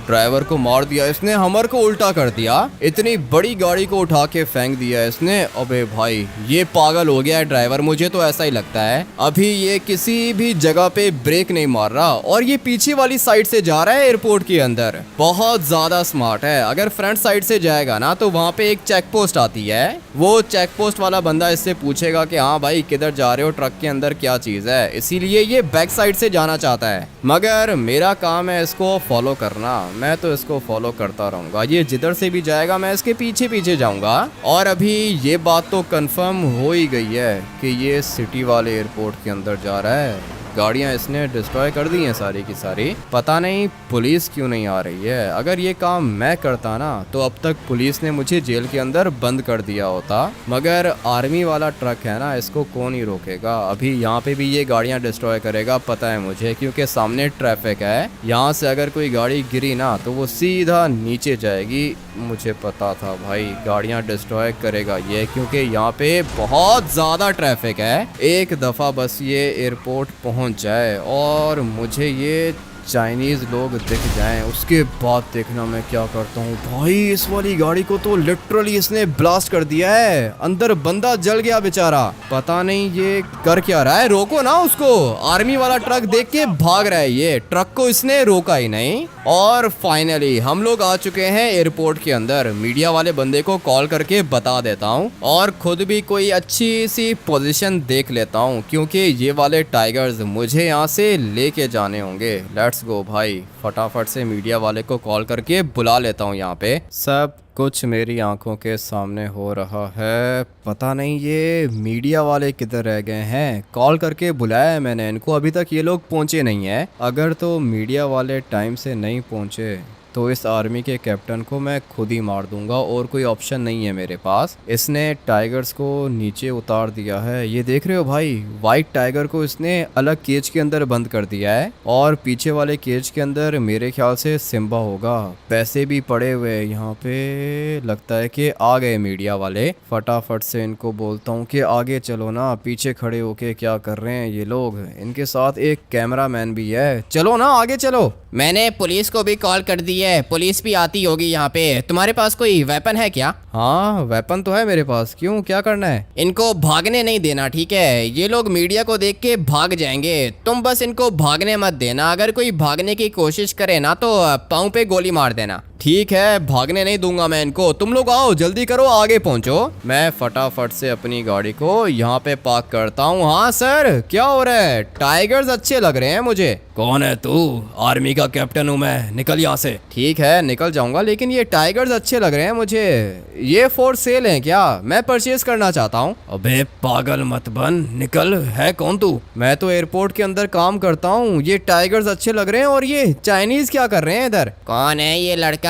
ड्राइवर को मार दिया इसने, हमर को उल्टा कर दिया, इतनी बड़ी गाड़ी को उठा के फेंक दिया इसने। अबे भाई ये पागल हो गया है ड्राइवर, मुझे तो ऐसा ही लगता है। अभी ये किसी भी जगह पे ब्रेक नहीं मार रहा और ये पीछे वाली साइड से जा रहा है एयरपोर्ट के अंदर। बहुत ज्यादा स्मार्ट है। अगर फ्रंट साइड से जाएगा ना तो वहाँ पे एक चेक पोस्ट आती है, वो चेक पोस्ट वाला बंदा इससे पूछेगा कि हाँ भाई किधर जा रहे हो, ट्रक के अंदर क्या चीज है, इसीलिए ये बैक साइड से जाना चाहता है। मगर मेरा काम है इसको फॉलो करना, मैं तो इसको फॉलो करता रहूंगा। ये जिधर से भी जाएगा मैं इसके पीछे पीछे जाऊंगा। और अभी ये बात तो कंफर्म हो ही गई है कि ये सिटी वाले एयरपोर्ट के अंदर जा रहा है। गाड़ियां इसने डिस्ट्रॉय कर दी हैं सारी की सारी। पता नहीं पुलिस क्यों नहीं आ रही है। अगर ये काम मैं करता ना तो अब तक पुलिस ने मुझे जेल के अंदर बंद कर दिया होता। मगर आर्मी वाला ट्रक है ना, इसको कौन ही रोकेगा। अभी यहाँ पे भी ये गाड़ियां डिस्ट्रॉय करेगा, पता है मुझे, क्योंकि सामने ट्रैफिक है। यहाँ से अगर कोई गाड़ी गिरी ना तो वो सीधा नीचे जाएगी। मुझे पता था भाई गाड़ियां डिस्ट्रॉय करेगा ये, क्योंकि यहाँ पे बहुत ज़्यादा ट्रैफिक है। एक दफ़ा बस ये एयरपोर्ट पहुँच जाए और मुझे ये चाइनीज लोग दिख जाएं, उसके बाद देखना मैं क्या करता हूँ। भाई इस वाली गाड़ी को तो लिटरली इसने ब्लास्ट कर दिया है, अंदर बंदा जल गया बेचारा। पता नहीं ये कर क्या रहा है, रोको ना उसको। आर्मी वाला ट्रक देख के भाग रहा है ये, ट्रक को इसने रोका ही नहीं। और फाइनली हम लोग आ चुके हैं एयरपोर्ट के अंदर। मीडिया वाले बंदे को कॉल करके बता देता हूँ और खुद भी कोई अच्छी सी पोजीशन देख लेता हूँ, क्योंकि ये वाले टाइगर्स मुझे यहाँ से लेके जाने होंगे। लेट्स गो भाई, फटाफट से मीडिया वाले को कॉल करके बुला लेता हूँ यहाँ पे। सब कुछ मेरी आंखों के सामने हो रहा है। पता नहीं ये मीडिया वाले किधर रह गए हैं। कॉल करके बुलाया है मैंने इनको, अभी तक ये लोग पहुंचे नहीं है। अगर तो मीडिया वाले टाइम से नहीं पहुंचे तो इस आर्मी के कैप्टन को मैं खुद ही मार दूंगा, और कोई ऑप्शन नहीं है मेरे पास। इसने टाइगर्स को नीचे उतार दिया है, ये देख रहे हो भाई, वाइट टाइगर को इसने अलग केज के अंदर बंद कर दिया है और पीछे वाले केज के अंदर मेरे ख्याल से सिम्बा होगा। पैसे भी पड़े हुए यहाँ पे, लगता है कि आ गए मीडिया वाले। फटाफट से इनको बोलता हूँ कि आगे चलो ना, पीछे खड़े होके क्या कर रहे हैं ये लोग। इनके साथ एक कैमरा मैन भी है, चलो ना आगे चलो। मैंने पुलिस को भी कॉल कर दी है, पुलिस भी आती होगी यहाँ पे। तुम्हारे पास कोई वेपन है क्या? हाँ वेपन तो है मेरे पास, क्यों क्या करना है? इनको भागने नहीं देना, ठीक है? ये लोग मीडिया को देख के भाग जाएंगे, तुम बस इनको भागने मत देना। अगर कोई भागने की कोशिश करे ना तो पाँव पे गोली मार देना। ठीक है, भागने नहीं दूंगा मैं इनको। तुम लोग आओ, जल्दी करो, आगे पहुंचो। मैं फटाफट से अपनी गाड़ी को यहाँ पे पार्क करता हूँ। हाँ सर, क्या हो रहा है? टाइगर्स अच्छे लग रहे हैं मुझे। कौन है तू? आर्मी का कैप्टन हूँ मैं, निकल यहाँ से। ठीक है निकल जाऊंगा, लेकिन ये टाइगर्स अच्छे लग रहे हैं मुझे। ये फॉर सेल हैं क्या? मैं परचेज करना चाहता हूँ। अबे पागल मत बन, निकल। है कौन तू? मैं तो एयरपोर्ट के अंदर काम करता हूँ। ये टाइगर्स अच्छे लग रहे हैं और ये चाइनीज क्या कर रहे हैं इधर? कौन है ये लड़का?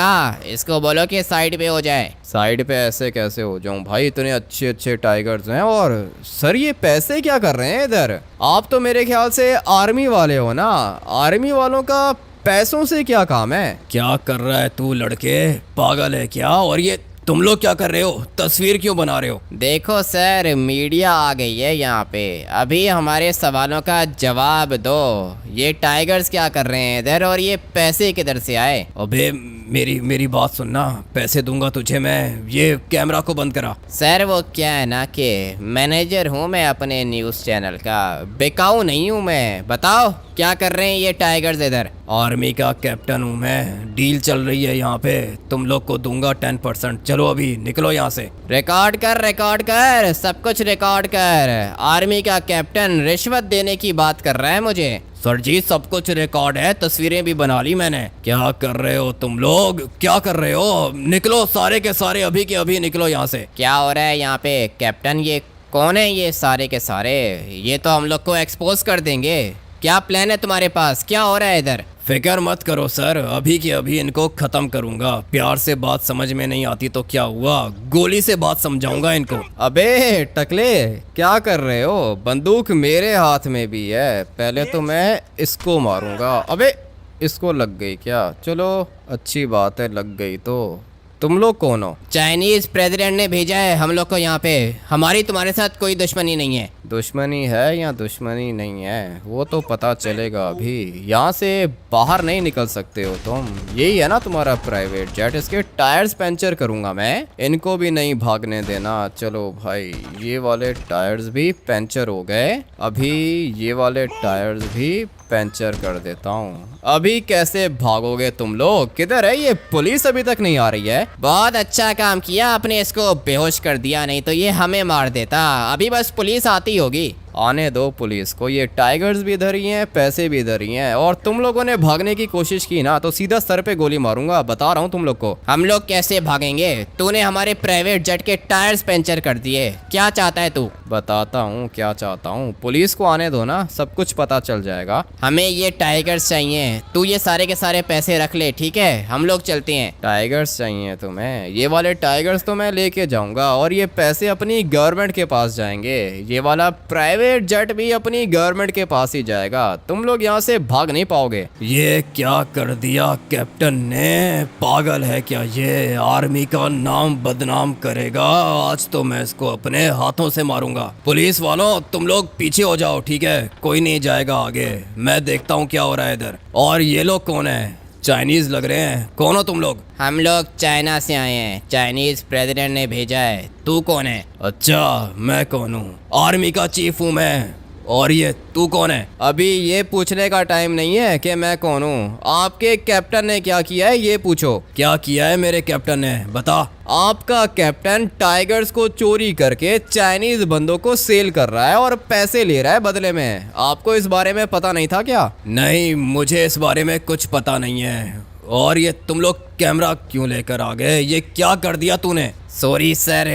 इसको बोलो कि साइड पे हो जाए। साइड पे ऐसे कैसे हो जाऊं भाई, इतने अच्छे अच्छे टाइगर्स हैं। और सर ये पैसे क्या कर रहे हैं इधर? आप तो मेरे ख्याल से आर्मी वाले हो ना, आर्मी वालों का पैसों से क्या काम है? क्या कर रहा है तू लड़के, पागल है क्या? और ये तुम लोग क्या कर रहे हो? तस्वीर क्यों बना रहे हो? देखो सर, मीडिया आ गई है यहाँ पे, अभी हमारे सवालों का जवाब दो। ये टाइगर्स क्या कर रहे हैं इधर और ये पैसे किधर से आए? अबे मेरी बात सुनना, पैसे दूंगा तुझे मैं। ये कैमरा को बंद करा। सर वो क्या है ना कि मैनेजर हूँ मैं अपने न्यूज़ चैनल का, बेकाऊ नहीं हूँ मैं। बताओ क्या कर रहे हैं ये टाइगर्स इधर? आर्मी का कैप्टन हूँ मैं, डील चल रही है यहाँ पे, तुम लोग को दूंगा 10%। चलो अभी निकलो यहाँ से। रिकॉर्ड कर, सब कुछ रिकॉर्ड कर। आर्मी का कैप्टन रिश्वत देने की बात कर रहा है मुझे। सर जी सब कुछ रिकॉर्ड है, तस्वीरें भी बना ली मैंने। क्या कर रहे हो तुम लोग, क्या कर रहे हो? निकलो सारे के सारे, अभी के अभी निकलो यहाँ से। क्या हो रहा है यहाँ पे कैप्टन? ये कौन है ये सारे के सारे? ये तो हम लोग को एक्सपोज कर देंगे। क्या प्लान है तुम्हारे पास? क्या हो रहा है इधर? फिक्र मत करो सर, अभी के अभी इनको खत्म करूंगा। प्यार से बात समझ में नहीं आती तो क्या हुआ, गोली से बात समझाऊंगा इनको। अबे टकले, क्या कर रहे हो? बंदूक मेरे हाथ में भी है, पहले तो मैं इसको मारूंगा। अबे इसको लग गई क्या? चलो अच्छी बात है, लग गई तो। तुम लोग कौन हो? चाइनीज प्रेसिडेंट ने भेजा है हम लोग को यहाँ पे। हमारी तुम्हारे साथ कोई दुश्मनी नहीं है। दुश्मनी है या दुश्मनी नहीं है वो तो पता चलेगा अभी। यहाँ से बाहर नहीं निकल सकते हो तुम। यही है ना तुम्हारा प्राइवेट जेट? इसके टायर्स पंचर करूंगा मैं, इनको भी नहीं भागने देना। चलो भाई, ये वाले टायर्स भी पंचर हो गए, अभी ये वाले टायर्स भी पंचर कर देता हूँ। अभी कैसे भागोगे तुम लोग? किधर है ये पुलिस? अभी तक नहीं आ रही है। बहुत अच्छा काम किया आपने इसको बेहोश कर दिया, नहीं तो ये हमें मार देता। अभी बस पुलिस आती होगी। आने दो पुलिस को। ये टाइगर्स भी इधर ही हैं, पैसे भी इधर ही हैं, और तुम लोगों ने भागने की कोशिश की ना तो सीधा सर पे गोली मारूंगा, बता रहा हूँ तुम लोग को। हम लोग कैसे भागेंगे? तूने हमारे प्राइवेट जेट के टायर्स पंचर कर दिए। क्या चाहता है तू? बताता हूँ क्या चाहता हूँ। पुलिस को आने दो ना, सब कुछ पता चल जाएगा। हमें ये टाइगर्स चाहिए। तू ये सारे के सारे पैसे रख ले, ठीक है? हम लोग चलते हैं। टाइगर्स चाहिए तुम्हें? ये वाले टाइगर्स तो मैं लेके जाऊंगा, और ये पैसे अपनी गवर्नमेंट के पास जाएंगे। ये वाला प्राइवेट जेट भी अपनी गवर्नमेंट के पास ही जाएगा। तुम लोग यहाँ से भाग नहीं पाओगे। ये क्या कर दिया कैप्टन ने? पागल है क्या ये? आर्मी का नाम बदनाम करेगा। आज तो मैं इसको अपने हाथों से मारूंगा। पुलिस वालों, तुम लोग पीछे हो जाओ, ठीक है? कोई नहीं जाएगा आगे, मैं देखता हूँ क्या हो रहा है इधर। और ये लोग कौन है? चाइनीज लग रहे हैं। कौन हो तुम लोग? हम लोग चाइना से आए हैं, चाइनीज प्रेसिडेंट ने भेजा है। तू कौन है? अच्छा, मैं कौन हूँ? आर्मी का चीफ हूँ मैं। और ये तू कौन है? अभी ये पूछने का टाइम नहीं है कि मैं कौन हूँ। आपके कैप्टन ने क्या किया है ये पूछो। क्या किया है मेरे कैप्टन ने? बता। आपका कैप्टन टाइगर्स को चोरी करके चाइनीज बंदों को सेल कर रहा है और पैसे ले रहा है बदले में। आपको इस बारे में पता नहीं था क्या? नहीं, मुझे इस बारे में कुछ पता नहीं है। और ये तुम लोग कैमरा क्यों लेकर आ गए? ये क्या कर दिया तूने? सॉरी सर,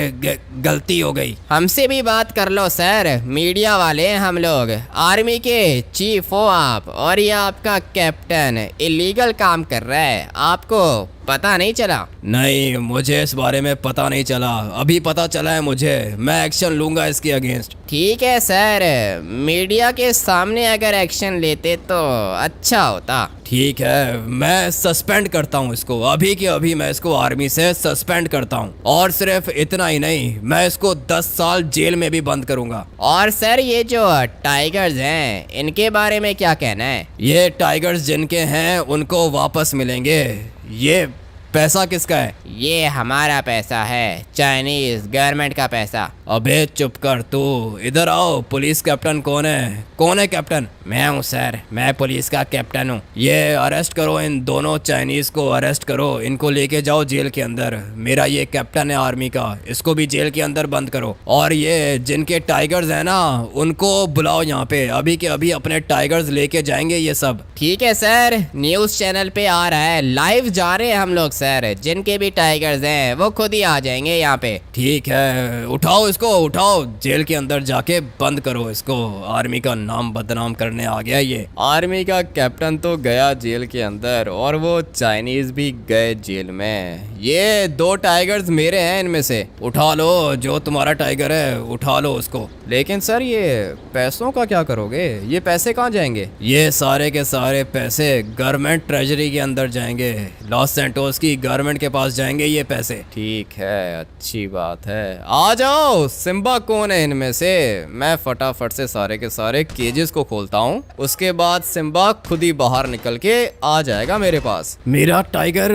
गलती हो गई। हमसे भी बात कर लो सर, मीडिया वाले हैं हम लोग। आर्मी के चीफ हो आप, और ये आपका कैप्टन इलीगल काम कर रहा है। आपको पता नहीं चला? नहीं, मुझे इस बारे में पता नहीं चला, अभी पता चला है मुझे। मैं एक्शन लूंगा इसके अगेंस्ट। ठीक है सर, मीडिया के सामने अगर एक्शन लेते तो अच्छा होता। ठीक है, मैं सस्पेंड करता हूँ इसको, अभी के अभी मैं इसको आर्मी से सस्पेंड करता हूँ। और सिर्फ इतना ही नहीं, मैं इसको 10 साल जेल में भी बंद करूँगा। और सर, ये जो टाइगर्स हैं, इनके बारे में क्या कहना है? ये टाइगर्स जिनके हैं उनको वापस मिलेंगे। ये पैसा किसका है? ये हमारा पैसा है, चाइनीज गवर्नमेंट का पैसा। अबे चुप कर तू, इधर आओ। पुलिस कैप्टन कौन है? कौन है कैप्टन? मैं हूँ सर, मैं पुलिस का कैप्टन हूँ। ये अरेस्ट करो, इन दोनों चाइनीज को अरेस्ट करो, इनको लेके जाओ जेल के अंदर। मेरा ये कैप्टन है आर्मी का, इसको भी जेल के अंदर बंद करो। और ये जिनके टाइगर्स है ना, उनको बुलाओ यहाँ पे, अभी के अभी अपने टाइगर्स लेके जाएंगे ये सब। ठीक है सर, न्यूज़ चैनल पे आ रहा है, लाइव जा रहे हैं हम लोग सर। जिनके भी टाइगर्स हैं वो खुद ही आ जाएंगे यहाँ पे। ठीक है, उठाओ इसको, उठाओ, जेल के अंदर जाके बंद करो इसको। आर्मी का नाम बदनाम करने आ गया ये। आर्मी का कैप्टन तो गया जेल के अंदर, और वो चाइनीज भी गए जेल में। ये 2 टाइगर्स मेरे हैं, इनमें से उठा लो, जो तुम्हारा टाइगर है उठा लो उसको। लेकिन सर ये पैसों का क्या करोगे? ये पैसे कहाँ जाएंगे? ये सारे के सारे पैसे गवर्नमेंट ट्रेजरी के अंदर जाएंगे, लॉस सैंटोस की गवर्नमेंट के पास जाएंगे ये पैसे। ठीक है, अच्छी बात है। आ जाओ। सिम्बा कौन है इनमें से? मैं फटाफट से सारे के सारे केजेस को खोलता हूँ, उसके बाद सिम्बा खुद ही बाहर निकल के आ जाएगा मेरे पास। मेरा टाइगर,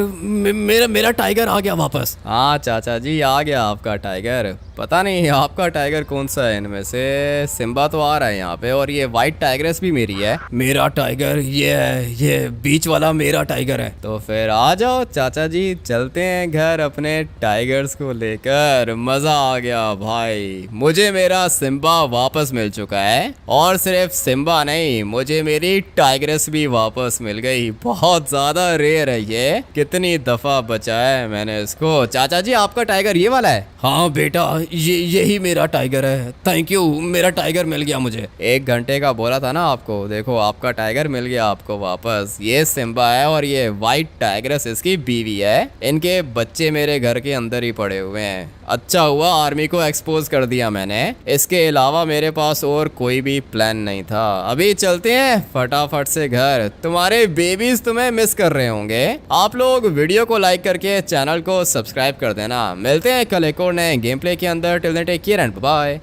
मेरा टाइगर आ गया वापस। हाँ चाचा जी, आ गया आपका टाइगर। पता नहीं आपका टाइगर कौन सा है इनमें से। सिम्बा तो आ रहा है यहाँ पे, और ये वाइट टाइगरेस भी मेरी है। मेरा टाइगर ये है, ये बीच वाला मेरा टाइगर है। तो फिर आ जाओ चाचा जी, चलते हैं घर अपने टाइगर्स को लेकर। मजा आ गया भाई, मुझे मेरा सिम्बा वापस मिल चुका है। और सिर्फ सिम्बा नहीं, मुझे मेरी टाइगरेस भी वापस मिल गई। बहुत ज्यादा रेयर है ये, कितनी दफा बचाया है मैंने इसको। चाचा जी, आपका टाइगर ये वाला है? हाँ बेटा, यही मेरा टाइगर है। थैंक यू, मेरा टाइगर मिल गया मुझे। 1 घंटे का बोला था ना आपको, देखो आपका टाइगर मिल गया आपको वापस। ये सिम्बा है और ये वाइट टाइगरस इसकी बीवी है। इनके बच्चे मेरे घर के अंदर ही पड़े हुए हैं। अच्छा हुआ आर्मी को एक्सपोज कर दिया मैंने। इसके अलावा मेरे पास और कोई भी प्लान नहीं था। अभी चलते हैं फटाफट से घर। तुम्हारे बेबीज तुम्हें मिस कर रहे होंगे। आप लोग वीडियो को लाइक करके चैनल को सब्सक्राइब कर देना। मिलते हैं कल एक और नए गेम प्ले के अंदर। Till then take care and bye.